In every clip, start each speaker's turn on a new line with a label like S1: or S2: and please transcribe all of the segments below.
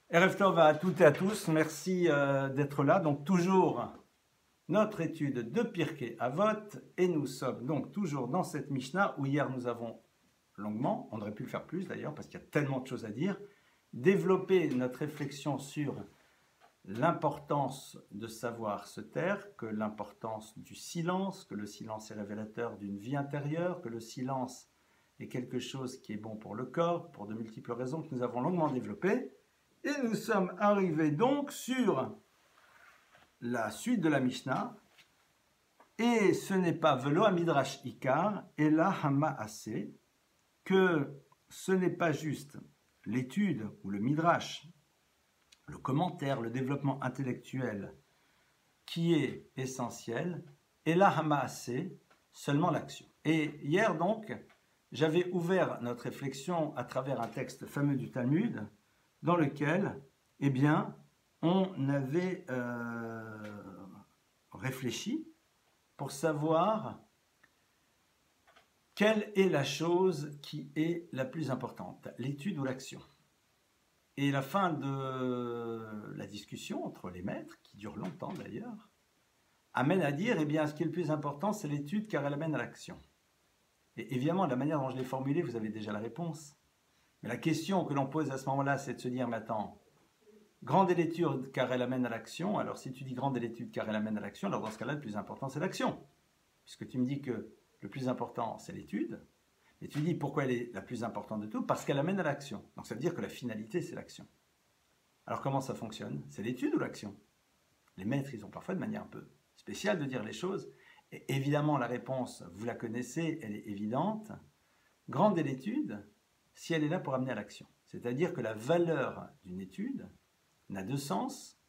S1: Erev Tov à toutes et à tous, merci d'être là. Donc toujours notre étude de Pirkei Avot et nous sommes donc toujours dans cette Mishnah où hier nous avons longuement, on aurait pu le faire plus d'ailleurs parce qu'il y a tellement de choses à dire, développé notre réflexion sur l'importance de savoir se taire, que l'importance du silence, que le silence est révélateur d'une vie intérieure, que le silence est quelque chose qui est bon pour le corps, pour de multiples raisons que nous avons longuement développées. Et nous sommes arrivés donc sur la suite de la Mishnah. Et ce n'est pas Velo Midrash Ikar, et la Hamaase, que ce n'est pas juste l'étude ou le Midrash, le commentaire, le développement intellectuel qui est essentiel, et la Hamaase, seulement l'action. Et hier donc, j'avais ouvert notre réflexion à travers un texte fameux du Talmud, dans lequel, eh bien, on avait réfléchi pour savoir quelle est la chose qui est la plus importante, l'étude ou l'action. Et la fin de la discussion entre les maîtres, qui dure longtemps d'ailleurs, amène à dire, eh bien, ce qui est le plus important, c'est l'étude car elle amène à l'action. Et évidemment, de la manière dont je l'ai formulé, vous avez déjà la réponse. Mais la question que l'on pose à ce moment-là, c'est de se dire, mais attends, grande est l'étude car elle amène à l'action. Alors si tu dis grande est l'étude car elle amène à l'action, alors dans ce cas-là, le plus important, c'est l'action. Puisque tu me dis que le plus important, c'est l'étude. Et tu dis pourquoi elle est la plus importante de tout? Parce qu'elle amène à l'action. Donc ça veut dire que la finalité, c'est l'action. Alors comment ça fonctionne? C'est l'étude ou l'action? Les maîtres, ils ont parfois de manière un peu spéciale de dire les choses. Et évidemment, la réponse, vous la connaissez, elle est évidente. Grande est l'étude si elle est là pour amener à l'action. C'est-à-dire que la valeur d'une étude n'a de sens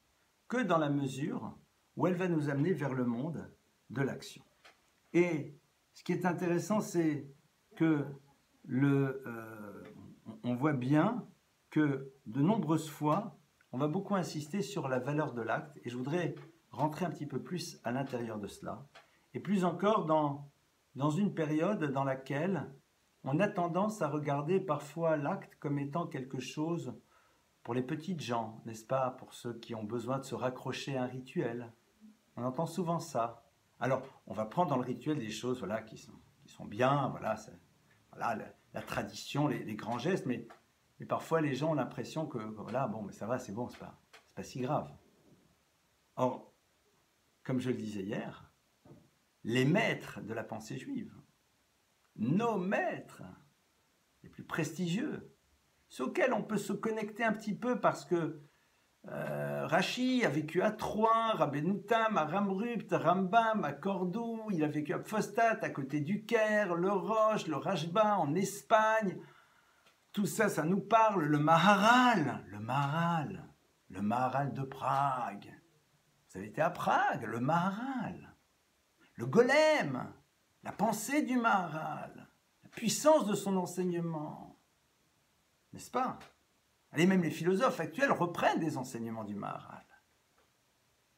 S1: que dans la mesure où elle va nous amener vers le monde de l'action. Et ce qui est intéressant, c'est que on voit bien que de nombreuses fois, on va beaucoup insister sur la valeur de l'acte, et je voudrais rentrer un petit peu plus à l'intérieur de cela, et plus encore dans une période dans laquelle on a tendance à regarder parfois l'acte comme étant quelque chose pour les petites gens, n'est-ce pas? Pour ceux qui ont besoin de se raccrocher à un rituel. On entend souvent ça. Alors, on va prendre dans le rituel des choses voilà, qui sont bien, voilà, la tradition, les grands gestes, mais parfois les gens ont l'impression que, voilà, bon, mais ça va, c'est bon, c'est pas si grave. Or, comme je le disais hier, les maîtres de la pensée juive, nos maîtres les plus prestigieux, ceux auxquels on peut se connecter un petit peu parce que Rashi a vécu à Troyes, Rabbeinu Tam à Ramrupt, Rambam à Cordoue, il a vécu à Pfostat, à côté du Caire, le Roche, le Rashba en Espagne. Tout ça, ça nous parle. Le Maharal de Prague. Vous avez été à Prague, le Maharal. Le Golem, la pensée du Maharal, la puissance de son enseignement. N'est-ce pas? Allez, même les philosophes actuels reprennent des enseignements du Maharal.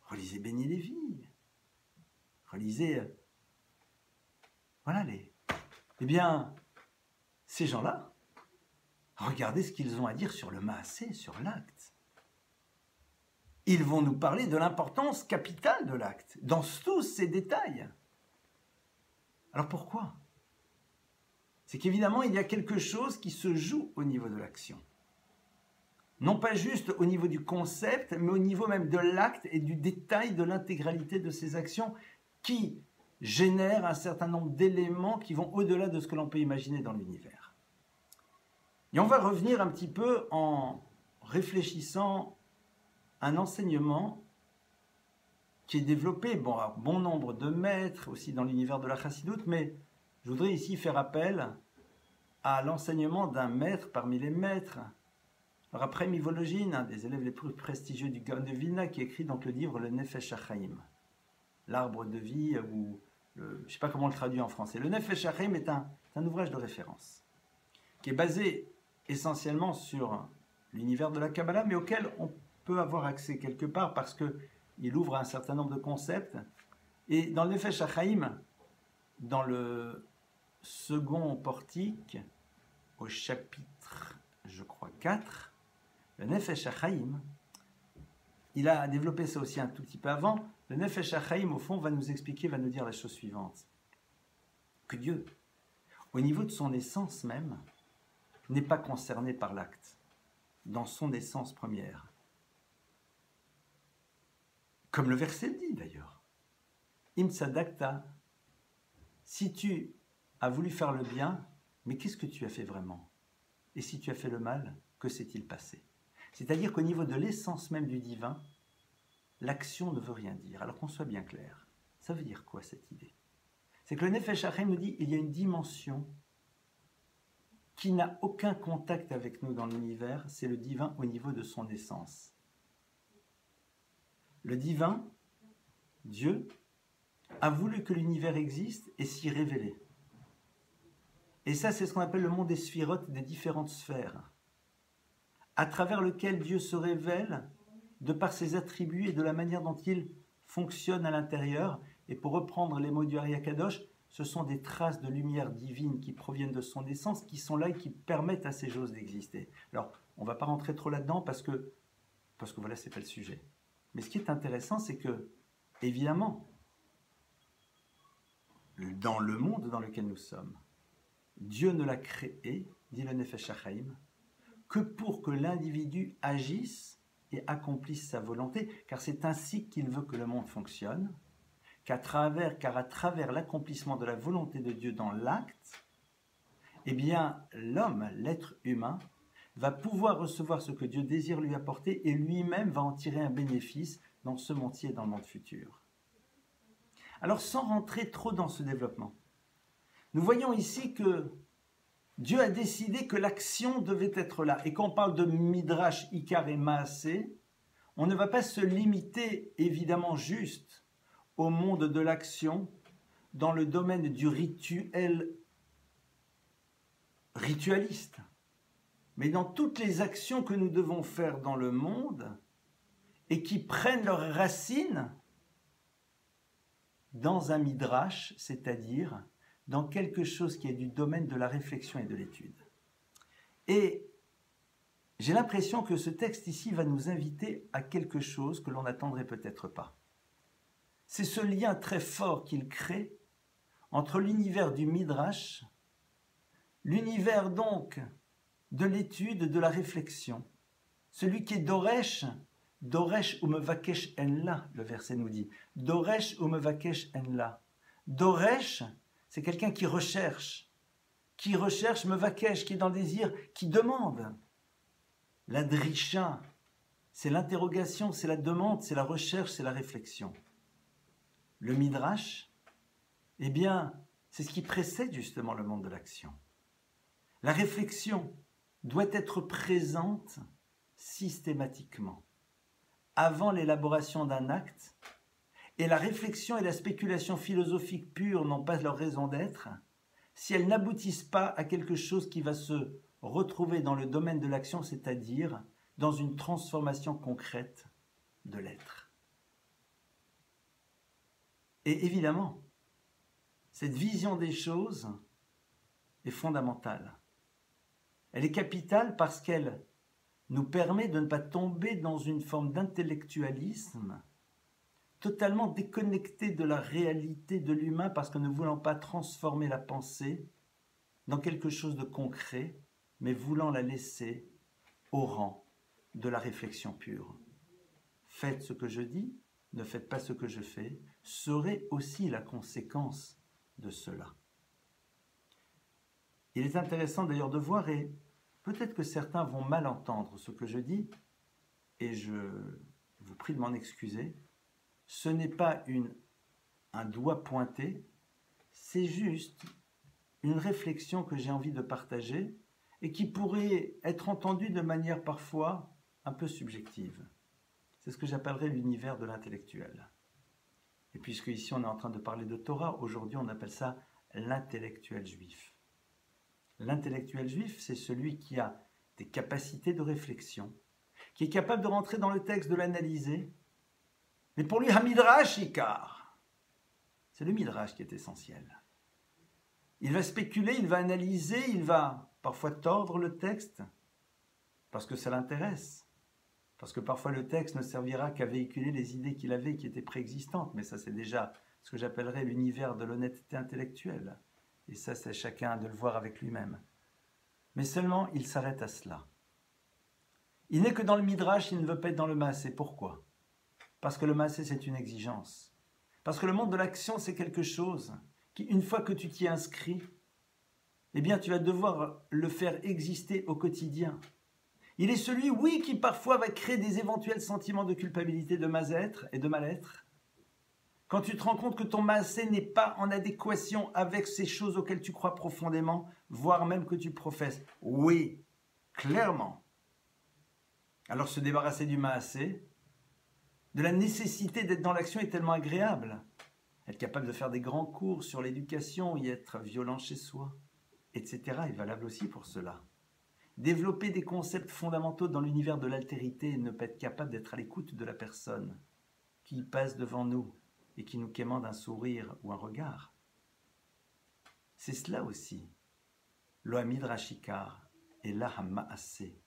S1: Relisez Beni Lévi. Relisez... Voilà Eh bien, ces gens-là, regardez ce qu'ils ont à dire sur le Maasé, sur l'acte. Ils vont nous parler de l'importance capitale de l'acte, dans tous ses détails. Alors pourquoi? C'est qu'évidemment, il y a quelque chose qui se joue au niveau de l'action. Non pas juste au niveau du concept, mais au niveau même de l'acte et du détail de l'intégralité de ces actions qui génèrent un certain nombre d'éléments qui vont au-delà de ce que l'on peut imaginer dans l'univers. Et on va revenir un petit peu en réfléchissant à un enseignement qui est développé, à bon nombre de maîtres, aussi dans l'univers de la chassidoute, mais je voudrais ici faire appel à l'enseignement d'un maître parmi les maîtres. Alors après Mivologine, un des élèves les plus prestigieux du Gaon de Vilna, qui écrit donc le livre Le Nefesh HaChaim, l'arbre de vie, ou je ne sais pas comment on le traduit en français. Le Nefesh HaChaim est un ouvrage de référence, qui est basé essentiellement sur l'univers de la Kabbalah, mais auquel on peut avoir accès quelque part parce qu'il ouvre un certain nombre de concepts. Et dans le Nefesh HaChaim, dans le second portique, au chapitre, je crois, 4, Le Nefesh HaChaim, il a développé ça aussi un tout petit peu avant. Le Nefesh HaChaim, au fond, va nous expliquer, va nous dire la chose suivante. Que Dieu, au niveau de son essence même, n'est pas concerné par l'acte, dans son essence première. Comme le verset dit d'ailleurs. Im tzadakta, si tu as voulu faire le bien, mais qu'est-ce que tu as fait vraiment? Et si tu as fait le mal, que s'est-il passé? C'est-à-dire qu'au niveau de l'essence même du divin, l'action ne veut rien dire. Alors qu'on soit bien clair, ça veut dire quoi cette idée? C'est que le Nefesh HaChaim nous dit qu'il y a une dimension qui n'a aucun contact avec nous dans l'univers, c'est le divin au niveau de son essence. Le divin, Dieu, a voulu que l'univers existe et s'y révéler. Et ça, c'est ce qu'on appelle le monde des sphirotes, des différentes sphères, à travers lequel Dieu se révèle de par ses attributs et de la manière dont il fonctionne à l'intérieur. Et pour reprendre les mots du Ari Akadosh, ce sont des traces de lumière divine qui proviennent de son essence, qui sont là et qui permettent à ces choses d'exister. Alors, on ne va pas rentrer trop là-dedans parce que voilà, ce n'est pas le sujet. Mais ce qui est intéressant, c'est que, évidemment, dans le monde dans lequel nous sommes, Dieu ne l'a créé, dit le Nefesh HaChaim, que pour que l'individu agisse et accomplisse sa volonté, car c'est ainsi qu'il veut que le monde fonctionne, car à travers l'accomplissement de la volonté de Dieu dans l'acte, eh bien, l'homme, l'être humain, va pouvoir recevoir ce que Dieu désire lui apporter et lui-même va en tirer un bénéfice dans ce monde-ci et dans le monde futur. Alors, sans rentrer trop dans ce développement, nous voyons ici que Dieu a décidé que l'action devait être là. Et quand on parle de Midrash, Ikar et Maaseh, on ne va pas se limiter, évidemment, juste au monde de l'action dans le domaine du ritualiste. Mais dans toutes les actions que nous devons faire dans le monde et qui prennent leurs racines dans un midrash, c'est-à-dire dans quelque chose qui est du domaine de la réflexion et de l'étude. Et j'ai l'impression que ce texte ici va nous inviter à quelque chose que l'on n'attendrait peut-être pas. C'est ce lien très fort qu'il crée entre l'univers du midrash, l'univers donc de l'étude, de la réflexion. Celui qui est Doresh, Doresh ou Mevakesh en-la, le verset nous dit. Doresh ou Mevakesh en-la. Doresh, c'est quelqu'un qui recherche Mevakesh, qui est dans le désir, qui demande. La drisha, c'est l'interrogation, c'est la demande, c'est la recherche, c'est la réflexion. Le midrash, eh bien, c'est ce qui précède justement le monde de l'action. La réflexion doit être présente systématiquement, avant l'élaboration d'un acte, et la réflexion et la spéculation philosophique pure n'ont pas leur raison d'être si elles n'aboutissent pas à quelque chose qui va se retrouver dans le domaine de l'action, c'est-à-dire dans une transformation concrète de l'être. Et évidemment, cette vision des choses est fondamentale. Elle est capitale parce qu'elle nous permet de ne pas tomber dans une forme d'intellectualisme totalement déconnecté de la réalité de l'humain parce que nous ne voulons pas transformer la pensée dans quelque chose de concret, mais voulant la laisser au rang de la réflexion pure. Faites ce que je dis, ne faites pas ce que je fais, serait aussi la conséquence de cela. Il est intéressant d'ailleurs de voir, et peut-être que certains vont mal entendre ce que je dis, et je vous prie de m'en excuser, ce n'est pas un doigt pointé, c'est juste une réflexion que j'ai envie de partager et qui pourrait être entendue de manière parfois un peu subjective. C'est ce que j'appellerais l'univers de l'intellectuel. Et puisque ici on est en train de parler de Torah, aujourd'hui on appelle ça l'intellectuel juif. L'intellectuel juif, c'est celui qui a des capacités de réflexion, qui est capable de rentrer dans le texte, de l'analyser. Mais pour lui, Hamidrash Ikar, c'est le Midrash qui est essentiel. Il va spéculer, il va analyser, il va parfois tordre le texte, parce que ça l'intéresse. Parce que parfois le texte ne servira qu'à véhiculer les idées qu'il avait qui étaient préexistantes, mais ça c'est déjà ce que j'appellerais l'univers de l'honnêteté intellectuelle. Et ça c'est chacun de le voir avec lui-même. Mais seulement il s'arrête à cela. Il n'est que dans le Midrash, il ne veut pas être dans le Maasé. Pourquoi? Parce que le Maasé c'est une exigence. Parce que le monde de l'action c'est quelque chose qui, une fois que tu t'y inscris, eh bien tu vas devoir le faire exister au quotidien. Il est celui, oui, qui parfois va créer des éventuels sentiments de culpabilité, de mal-être et de mal-être. Quand tu te rends compte que ton maasé n'est pas en adéquation avec ces choses auxquelles tu crois profondément, voire même que tu professes. Oui, clairement. Alors se débarrasser du maasé, de la nécessité d'être dans l'action est tellement agréable. Être capable de faire des grands cours sur l'éducation, y être violent chez soi, etc. est valable aussi pour cela. Développer des concepts fondamentaux dans l'univers de l'altérité et ne pas être capable d'être à l'écoute de la personne qui passe devant nous et qui nous quémande un sourire ou un regard. C'est cela aussi, l'Ohamid Rashikar et l'Ahammaasé.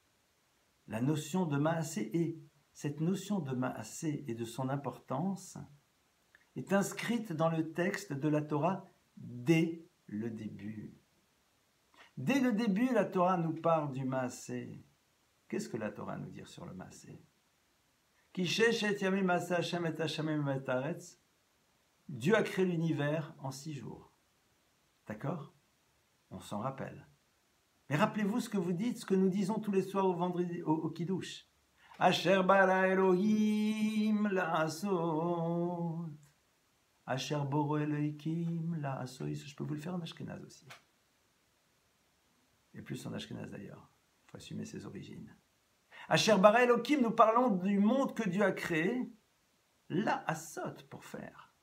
S1: La notion de Maasé et cette notion de Maasé et de son importance est inscrite dans le texte de la Torah dès le début. Dès le début, la Torah nous parle du Maasé. Qu'est-ce que la Torah nous dit sur le Maasé? Dieu a créé l'univers en 6 jours. D'accord? On s'en rappelle. Mais rappelez-vous ce que vous dites, ce que nous disons tous les soirs au vendredi, au Kiddush. Asher bara Elohim la'asot. Asher boro Elohim la'asot. Je peux vous le faire en ashkénaze aussi. Et plus en ashkénaze d'ailleurs. Il faut assumer ses origines. Asher bara Elohim, nous parlons du monde que Dieu a créé. La'asot, pour faire.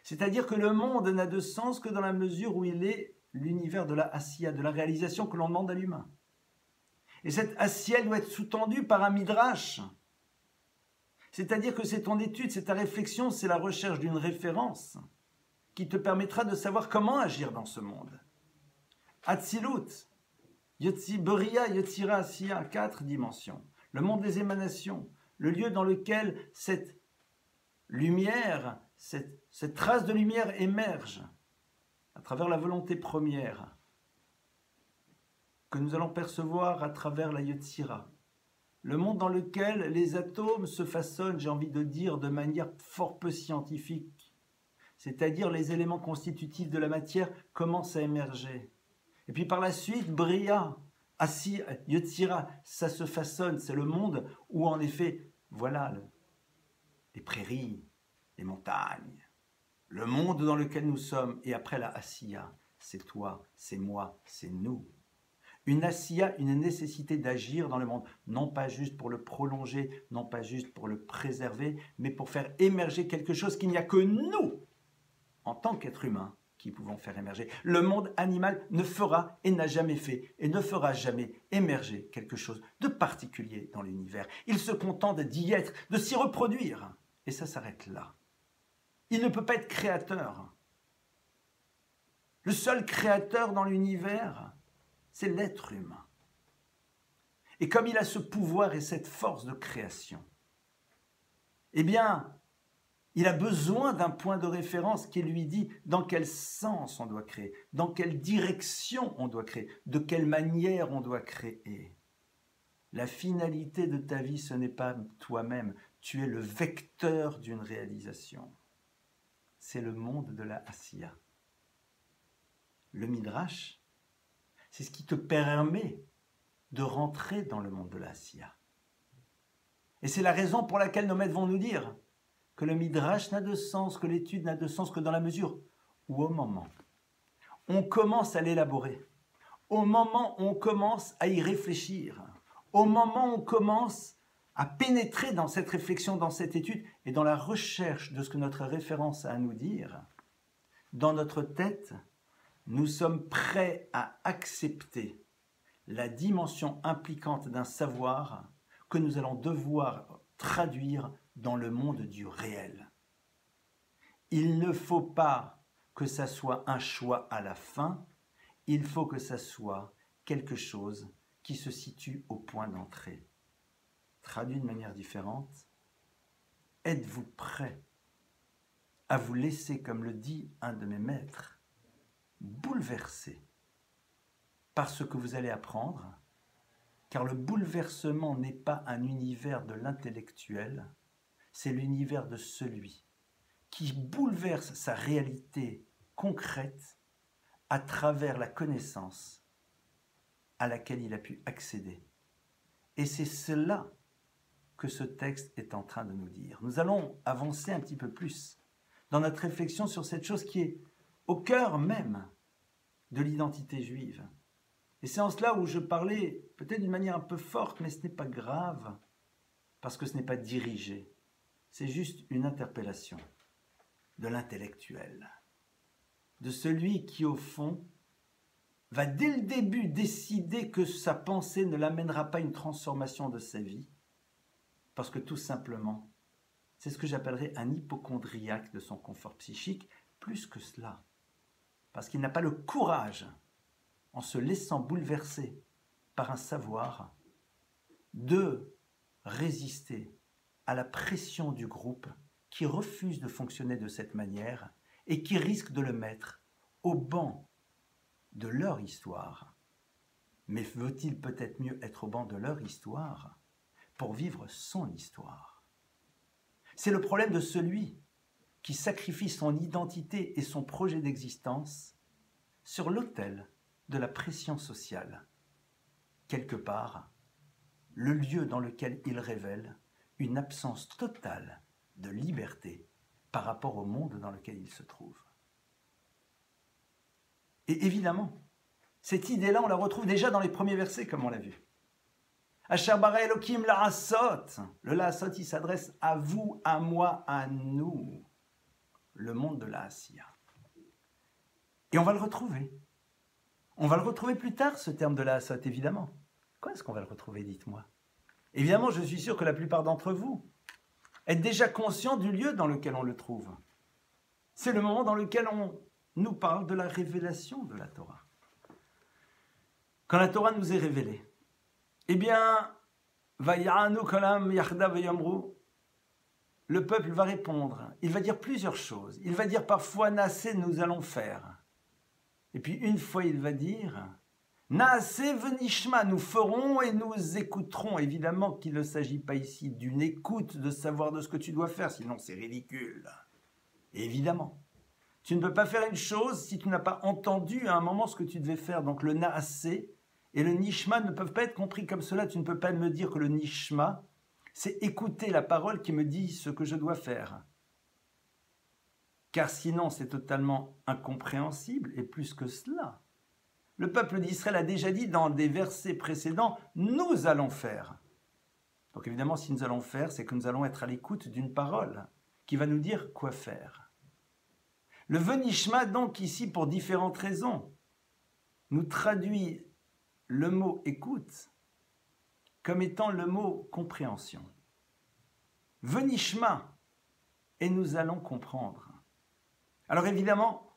S1: C'est-à-dire que le monde n'a de sens que dans la mesure où il est l'univers de la asiya, de la réalisation que l'on demande à l'humain. Et cette asiya doit être sous-tendue par un midrash. C'est-à-dire que c'est ton étude, c'est ta réflexion, c'est la recherche d'une référence qui te permettra de savoir comment agir dans ce monde. Atzilut, Beria, Yotzira, Asiya, 4 dimensions. Le monde des émanations, le lieu dans lequel cette lumière, cette trace de lumière émerge à travers la volonté première que nous allons percevoir à travers la Yotzira. Le monde dans lequel les atomes se façonnent, j'ai envie de dire, de manière fort peu scientifique. C'est-à-dire les éléments constitutifs de la matière commencent à émerger. Et puis par la suite, Bria, Yotzira, ça se façonne. C'est le monde où en effet, voilà, les prairies, les montagnes, le monde dans lequel nous sommes. Et après la Asiya, c'est toi, c'est moi, c'est nous. Une asiya, une nécessité d'agir dans le monde, non pas juste pour le prolonger, non pas juste pour le préserver, mais pour faire émerger quelque chose qu'il n'y a que nous, en tant qu'êtres humains, qui pouvons faire émerger. Le monde animal ne fera et n'a jamais fait et ne fera jamais émerger quelque chose de particulier dans l'univers. Il se contente d'y être, de s'y reproduire. Et ça s'arrête là. Il ne peut pas être créateur. Le seul créateur dans l'univers, c'est l'être humain. Et comme il a ce pouvoir et cette force de création, eh bien, il a besoin d'un point de référence qui lui dit dans quel sens on doit créer, dans quelle direction on doit créer, de quelle manière on doit créer. La finalité de ta vie, ce n'est pas toi-même, tu es le vecteur d'une réalisation. C'est le monde de la Asiya. Le Midrash, c'est ce qui te permet de rentrer dans le monde de la Asiya. Et c'est la raison pour laquelle nos maîtres vont nous dire que le Midrash n'a de sens, que l'étude n'a de sens que dans la mesure où au moment on commence à l'élaborer, au moment où on commence à y réfléchir, au moment où on commence à pénétrer dans cette réflexion, dans cette étude et dans la recherche de ce que notre référence a à nous dire, dans notre tête, nous sommes prêts à accepter la dimension impliquante d'un savoir que nous allons devoir traduire dans le monde du réel. Il ne faut pas que ça soit un choix à la fin, il faut que ça soit quelque chose qui se situe au point d'entrée. traduit de manière différente, êtes-vous prêt à vous laisser, comme le dit un de mes maîtres, bouleverser par ce que vous allez apprendre, car le bouleversement n'est pas un univers de l'intellectuel, c'est l'univers de celui qui bouleverse sa réalité concrète à travers la connaissance à laquelle il a pu accéder. Et c'est cela que ce texte est en train de nous dire. Nous allons avancer un petit peu plus dans notre réflexion sur cette chose qui est au cœur même de l'identité juive. Et c'est en cela où je parlais peut-être d'une manière un peu forte, mais ce n'est pas grave, parce que ce n'est pas dirigé. C'est juste une interpellation de l'intellectuel, de celui qui, au fond, va dès le début décider que sa pensée ne l'amènera pas à une transformation de sa vie, parce que tout simplement, c'est ce que j'appellerais un hypocondriaque de son confort psychique, plus que cela, parce qu'il n'a pas le courage, en se laissant bouleverser par un savoir, de résister à la pression du groupe qui refuse de fonctionner de cette manière et qui risque de le mettre au banc de leur histoire. Mais vaut-il peut-être mieux être au banc de leur histoire pour vivre son histoire? C'est le problème de celui qui sacrifie son identité et son projet d'existence sur l'autel de la pression sociale. Quelque part, le lieu dans lequel il révèle une absence totale de liberté par rapport au monde dans lequel il se trouve. Et évidemment, cette idée-là, on la retrouve déjà dans les premiers versets, comme on l'a vu. Asher bara Elokim la'asot. Le la'asot, il s'adresse à vous, à moi, à nous. Le monde de l'Asiya. Et on va le retrouver. On va le retrouver plus tard, ce terme de la'asot, évidemment. Quand est-ce qu'on va le retrouver, dites-moi? Évidemment, je suis sûr que la plupart d'entre vous êtes déjà conscients du lieu dans lequel on le trouve. C'est le moment dans lequel on nous parle de la révélation de la Torah. Quand la Torah nous est révélée, eh bien, Vaya'anu kolam yachda vayamru, le peuple va répondre. Il va dire plusieurs choses. Il va dire parfois, Naaseh, nous allons faire. Et puis une fois, il va dire, Naaseh venishma, nous ferons et nous écouterons. Évidemment qu'il ne s'agit pas ici d'une écoute de savoir de ce que tu dois faire, sinon c'est ridicule. Et évidemment, tu ne peux pas faire une chose si tu n'as pas entendu à un moment ce que tu devais faire. Donc le Naaseh et le Nishma ne peuvent pas être compris comme cela. Tu ne peux pas me dire que le Nishma, c'est écouter la parole qui me dit ce que je dois faire. Car sinon, c'est totalement incompréhensible, et plus que cela. Le peuple d'Israël a déjà dit dans des versets précédents, nous allons faire. Donc évidemment, si nous allons faire, c'est que nous allons être à l'écoute d'une parole qui va nous dire quoi faire. Le Venishma, donc, ici, pour différentes raisons, nous traduit le mot écoute comme étant le mot compréhension. Venishma, et nous allons comprendre. Alors évidemment,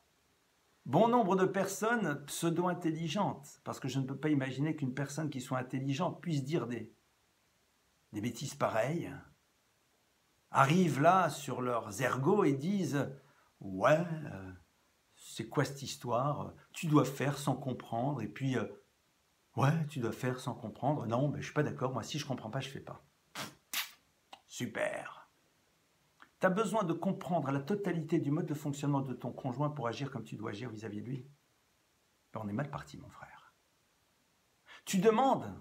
S1: bon nombre de personnes pseudo-intelligentes, parce que je ne peux pas imaginer qu'une personne qui soit intelligente puisse dire des bêtises pareilles, arrivent là sur leurs ergots et disent « Ouais, c'est quoi cette histoire? Tu dois faire sans comprendre. » Et puis « Ouais, tu dois faire sans comprendre. Non, mais je ne suis pas d'accord. Moi, si je ne comprends pas, je ne fais pas. » Super. Tu as besoin de comprendre la totalité du mode de fonctionnement de ton conjoint pour agir comme tu dois agir vis-à-vis de lui. Ben, on est mal parti, mon frère. Tu demandes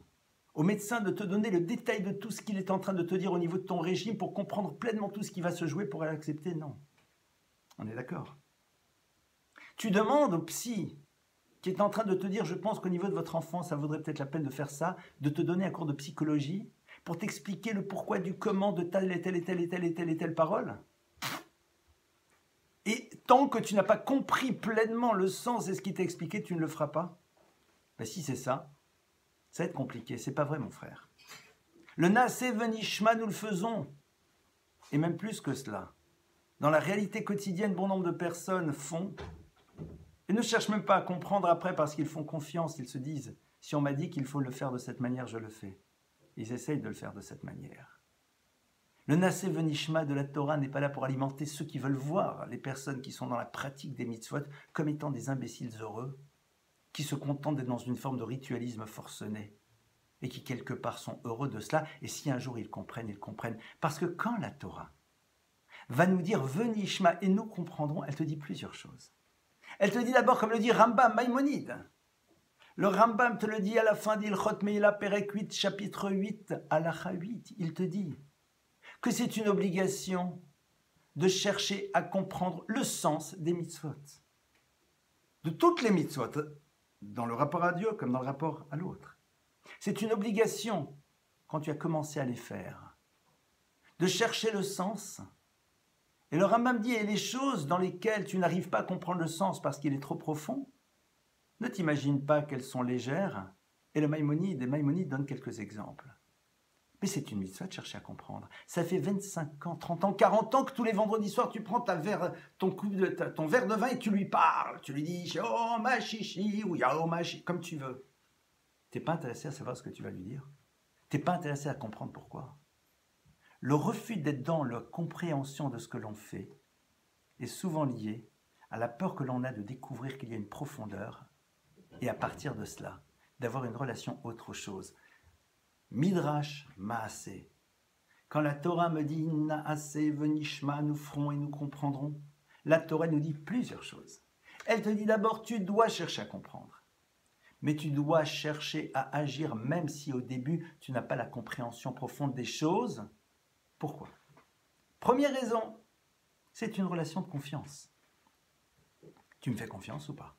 S1: au médecin de te donner le détail de tout ce qu'il est en train de te dire au niveau de ton régime pour comprendre pleinement tout ce qui va se jouer pour l'accepter. Non. On est d'accord. Tu demandes au psy qui est en train de te dire, je pense qu'au niveau de votre enfant, ça vaudrait peut-être la peine de faire ça, de te donner un cours de psychologie pour t'expliquer le pourquoi du comment de telle et telle et telle et telle et telle et telle parole. Et tant que tu n'as pas compris pleinement le sens et ce qui t'a expliqué, tu ne le feras pas. Ben si c'est ça, ça va être compliqué. C'est pas vrai, mon frère. Le Naaseh venishma, nous le faisons. Et même plus que cela. Dans la réalité quotidienne, bon nombre de personnes font et ne cherchent même pas à comprendre après parce qu'ils font confiance. Ils se disent, si on m'a dit qu'il faut le faire de cette manière, je le fais. Ils essayent de le faire de cette manière. Le Naseh Venishma de la Torah n'est pas là pour alimenter ceux qui veulent voir les personnes qui sont dans la pratique des mitzvot comme étant des imbéciles heureux, qui se contentent d'être dans une forme de ritualisme forcené et qui quelque part sont heureux de cela. Et si un jour ils comprennent. Parce que quand la Torah va nous dire Venishma et nous comprendrons, elle te dit plusieurs choses. Elle te dit d'abord, comme le dit Rambam Maïmonide. Le Rambam te le dit à la fin d'Ilchot Meila Perek 8, chapitre 8, Halacha 8. Il te dit que c'est une obligation de chercher à comprendre le sens des mitzvot. De toutes les mitzvot, dans le rapport à Dieu comme dans le rapport à l'autre. C'est une obligation, quand tu as commencé à les faire, de chercher le sens. Et le Rambam dit, et les choses dans lesquelles tu n'arrives pas à comprendre le sens parce qu'il est trop profond, ne t'imagine pas qu'elles sont légères. Et le Maïmonide donne quelques exemples. Mais c'est une mitzvah de chercher à comprendre. Ça fait 25 ans, 30 ans, 40 ans que tous les vendredis soirs, tu prends ton verre de vin et tu lui parles. Tu lui dis « Oh, ma chichi » ou « Yao, ma chichi », comme tu veux. Tu n'es pas intéressé à savoir ce que tu vas lui dire. Tu n'es pas intéressé à comprendre pourquoi. Le refus d'être dans la compréhension de ce que l'on fait est souvent lié à la peur que l'on a de découvrir qu'il y a une profondeur et à partir de cela, d'avoir une relation autre chose. Midrash Maaseh. Quand la Torah me dit Naaseh venishma, nous ferons et nous comprendrons, la Torah nous dit plusieurs choses. Elle te dit d'abord, tu dois chercher à comprendre. Mais tu dois chercher à agir même si au début tu n'as pas la compréhension profonde des choses. Pourquoi? Première raison, c'est une relation de confiance. Tu me fais confiance ou pas?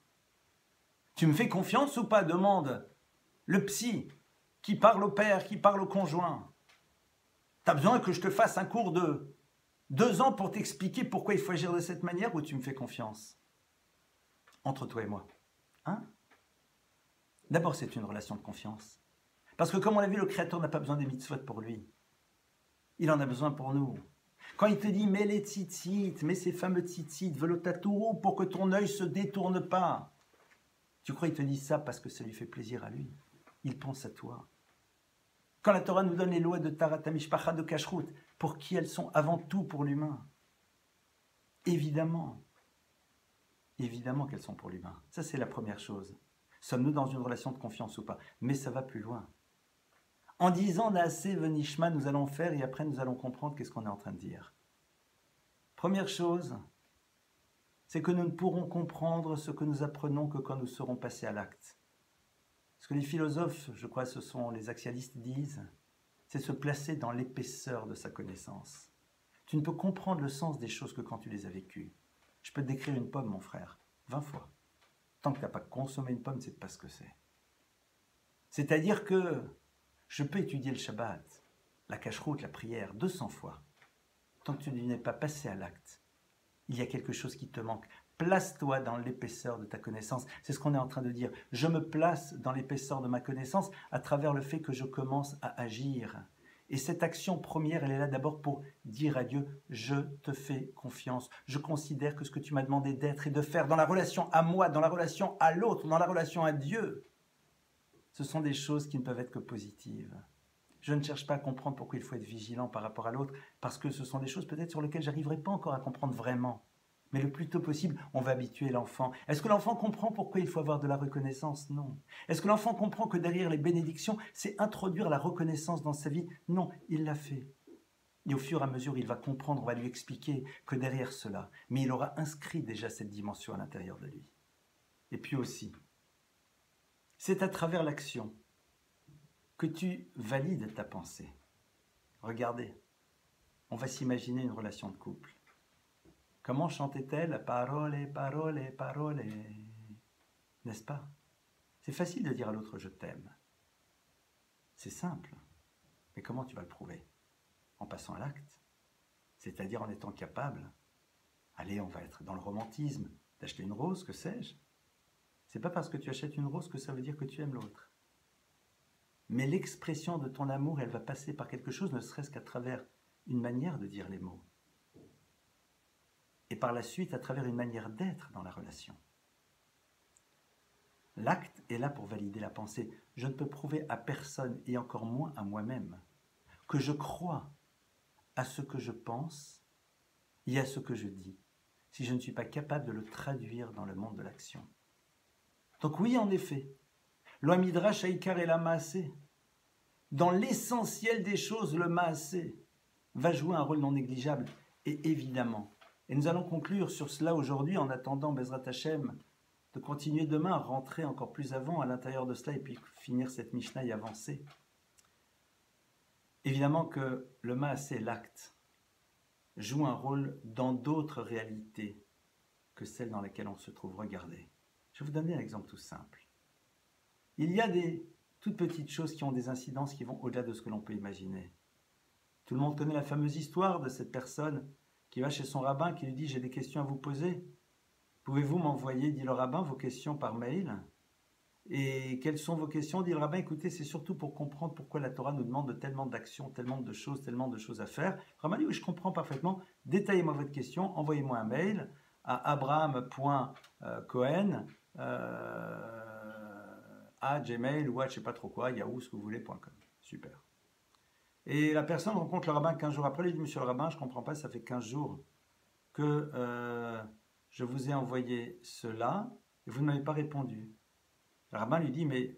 S1: Tu me fais confiance ou pas? Demande le psy qui parle au père, qui parle au conjoint. Tu as besoin que je te fasse un cours de 2 ans pour t'expliquer pourquoi il faut agir de cette manière ou tu me fais confiance? Entre toi et moi. Hein? D'abord, c'est une relation de confiance. Parce que comme on l'a vu, le Créateur n'a pas besoin des mitzvot pour lui. Il en a besoin pour nous. Quand il te dit, mets les tzitzit, mets ces fameux tzitzit, velotaturu, pour que ton œil ne se détourne pas. Tu crois qu'il te dit ça parce que ça lui fait plaisir à lui? Il pense à toi. Quand la Torah nous donne les lois de Tarat HaMishpacha, de Kashrut, pour qui elles sont avant tout pour l'humain? Évidemment qu'elles sont pour l'humain. Ça, c'est la première chose. Sommes-nous dans une relation de confiance ou pas? Mais ça va plus loin. En disant Naaseh venishma, nous allons faire et après nous allons comprendre qu'est-ce qu'on est en train de dire. Première chose, c'est que nous ne pourrons comprendre ce que nous apprenons que quand nous serons passés à l'acte. Ce que les philosophes, je crois ce sont les axialistes, disent, c'est se placer dans l'épaisseur de sa connaissance. Tu ne peux comprendre le sens des choses que quand tu les as vécues. Je peux te décrire une pomme, mon frère, 20 fois. Tant que tu n'as pas consommé une pomme, tu ne sais pas ce que c'est. C'est-à-dire que je peux étudier le Shabbat, la cacheroute, la prière, 200 fois. Tant que tu n'es pas passé à l'acte, il y a quelque chose qui te manque. Place-toi dans l'épaisseur de ta connaissance. C'est ce qu'on est en train de dire. Je me place dans l'épaisseur de ma connaissance à travers le fait que je commence à agir. Et cette action première, elle est là d'abord pour dire à Dieu, je te fais confiance. Je considère que ce que tu m'as demandé d'être et de faire dans la relation à moi, dans la relation à l'autre, dans la relation à Dieu, ce sont des choses qui ne peuvent être que positives. Je ne cherche pas à comprendre pourquoi il faut être vigilant par rapport à l'autre, parce que ce sont des choses peut-être sur lesquelles je n'arriverai pas encore à comprendre vraiment. Mais le plus tôt possible, on va habituer l'enfant. Est-ce que l'enfant comprend pourquoi il faut avoir de la reconnaissance? Non. Est-ce que l'enfant comprend que derrière les bénédictions, c'est introduire la reconnaissance dans sa vie? Non, il l'a fait. Et au fur et à mesure, il va comprendre, on va lui expliquer que derrière cela, mais il aura inscrit déjà cette dimension à l'intérieur de lui. Et puis aussi, c'est à travers l'action que tu valides ta pensée. Regardez, on va s'imaginer une relation de couple. Comment chantait-elle? Parole, parole, parole. N'est-ce pas? C'est facile de dire à l'autre « je t'aime ». C'est simple. Mais comment tu vas le prouver? En passant à l'acte. C'est-à-dire en étant capable. Allez, on va être dans le romantisme. D'acheter une rose, que sais-je? C'est pas parce que tu achètes une rose que ça veut dire que tu aimes l'autre. Mais l'expression de ton amour, elle va passer par quelque chose, ne serait-ce qu'à travers une manière de dire les mots. Et par la suite, à travers une manière d'être dans la relation. L'acte est là pour valider la pensée. Je ne peux prouver à personne, et encore moins à moi-même, que je crois à ce que je pense et à ce que je dis, si je ne suis pas capable de le traduire dans le monde de l'action. Donc oui, en effet, lo midrash haïkar et la maasé, dans l'essentiel des choses, le maasé va jouer un rôle non négligeable, et évidemment. Et nous allons conclure sur cela aujourd'hui, en attendant Bezrat Hashem, de continuer demain à rentrer encore plus avant à l'intérieur de cela, et puis finir cette Mishnah et avancer. Évidemment que le maasé, l'acte, joue un rôle dans d'autres réalités que celles dans lesquelles on se trouve. Regardez, je vais vous donner un exemple tout simple. Il y a des toutes petites choses qui ont des incidences qui vont au-delà de ce que l'on peut imaginer. Tout le monde connaît la fameuse histoire de cette personne qui va chez son rabbin, qui lui dit « J'ai des questions à vous poser. Pouvez-vous m'envoyer, dit le rabbin, vos questions par mail ?» Et quelles sont vos questions, dit le rabbin? Écoutez, c'est surtout pour comprendre pourquoi la Torah nous demande tellement d'actions, tellement de choses à faire. Le rabbin dit, oui, je comprends parfaitement. Détaillez-moi votre question, envoyez-moi un mail à abraham.cohen à Gmail ou à je sais pas trop quoi, Yahoo, ce que vous voulez.com. Super. Et la personne rencontre le rabbin 15 jours après, lui dit, monsieur le rabbin, je ne comprends pas, ça fait 15 jours que je vous ai envoyé cela et vous ne m'avez pas répondu. Le rabbin lui dit, mais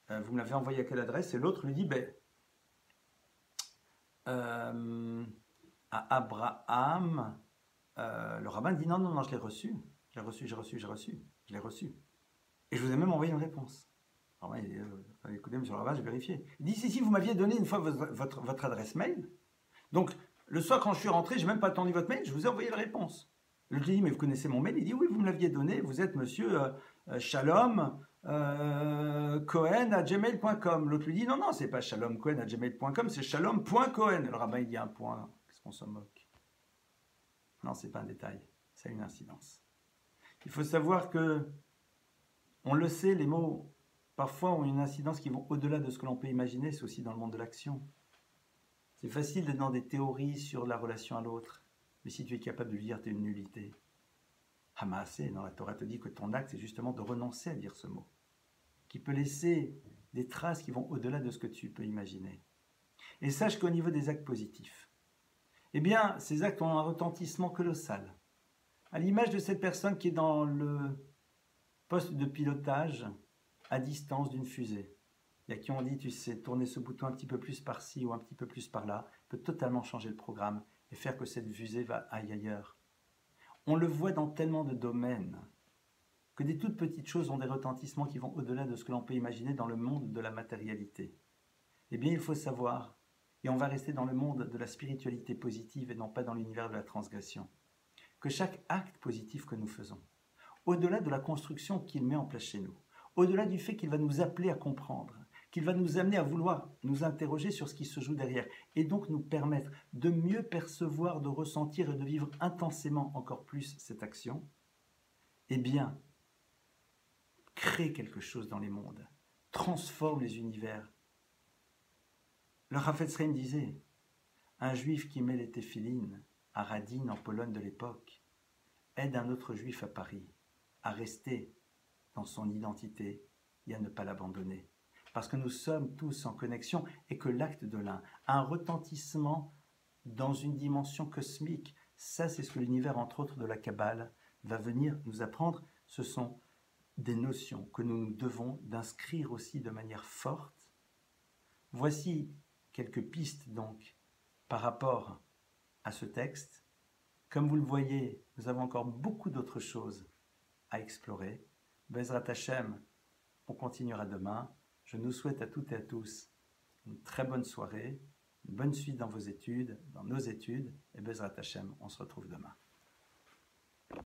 S1: vous me l'avez envoyé à quelle adresse? Et l'autre lui dit, à Abraham. Le rabbin dit, non, je l'ai reçu. Je l'ai reçu. Et je vous ai même envoyé une réponse. Le rabbin, il dit, écoutez, monsieur le rabbin, j'ai vérifié. Il dit, si, vous m'aviez donné une fois votre adresse mail. Donc, le soir, quand je suis rentré, je n'ai même pas attendu votre mail, je vous ai envoyé la réponse. Le lui dit, mais vous connaissez mon mail? Il dit, oui, vous me l'aviez donné, vous êtes monsieur Shalom Cohen@gmail.com. L'autre lui dit, non, c'est pas Shalom Cohen@gmail.com, c'est Shalom.Cohen. Le rabbin, il dit un point, qu'est-ce qu'on se moque? Non, c'est pas un détail, ça a une incidence. Il faut savoir que, on le sait, les mots, parfois, ont une incidence qui vont au-delà de ce que l'on peut imaginer, c'est aussi dans le monde de l'action. C'est facile d'être dans des théories sur la relation à l'autre, mais si tu es capable de lire, tu es une nullité. Hamaasé, dans la Torah te dit que ton acte, c'est justement de renoncer à dire ce mot, qui peut laisser des traces qui vont au-delà de ce que tu peux imaginer. Et sache qu'au niveau des actes positifs, eh bien, ces actes ont un retentissement colossal. À l'image de cette personne qui est dans le poste de pilotage à distance d'une fusée. Il y a qui ont dit, tu sais, tourner ce bouton un petit peu plus par-ci ou un petit peu plus par-là, peut totalement changer le programme et faire que cette fusée aille ailleurs. On le voit dans tellement de domaines que des toutes petites choses ont des retentissements qui vont au-delà de ce que l'on peut imaginer dans le monde de la matérialité. Eh bien, il faut savoir, et on va rester dans le monde de la spiritualité positive et non pas dans l'univers de la transgression, que chaque acte positif que nous faisons, au-delà de la construction qu'il met en place chez nous, au-delà du fait qu'il va nous appeler à comprendre, qu'il va nous amener à vouloir nous interroger sur ce qui se joue derrière, et donc nous permettre de mieux percevoir, de ressentir et de vivre intensément encore plus cette action, eh bien, crée quelque chose dans les mondes, transforme les univers. Le Chafetz Chaim disait, un juif qui met les téphilines à Radin en Pologne de l'époque aide un autre juif à Paris à rester dans son identité et à ne pas l'abandonner. Parce que nous sommes tous en connexion et que l'acte de l'un a un retentissement dans une dimension cosmique. Ça, c'est ce que l'univers, entre autres de la Kabbale, va venir nous apprendre. Ce sont des notions que nous nous devons d'inscrire aussi de manière forte. Voici quelques pistes donc par rapport à ce texte. Comme vous le voyez, nous avons encore beaucoup d'autres choses à explorer. Bezrat Hashem, on continuera demain. Je nous souhaite à toutes et à tous une très bonne soirée, une bonne suite dans vos études, dans nos études, et Bezrat Hashem, on se retrouve demain.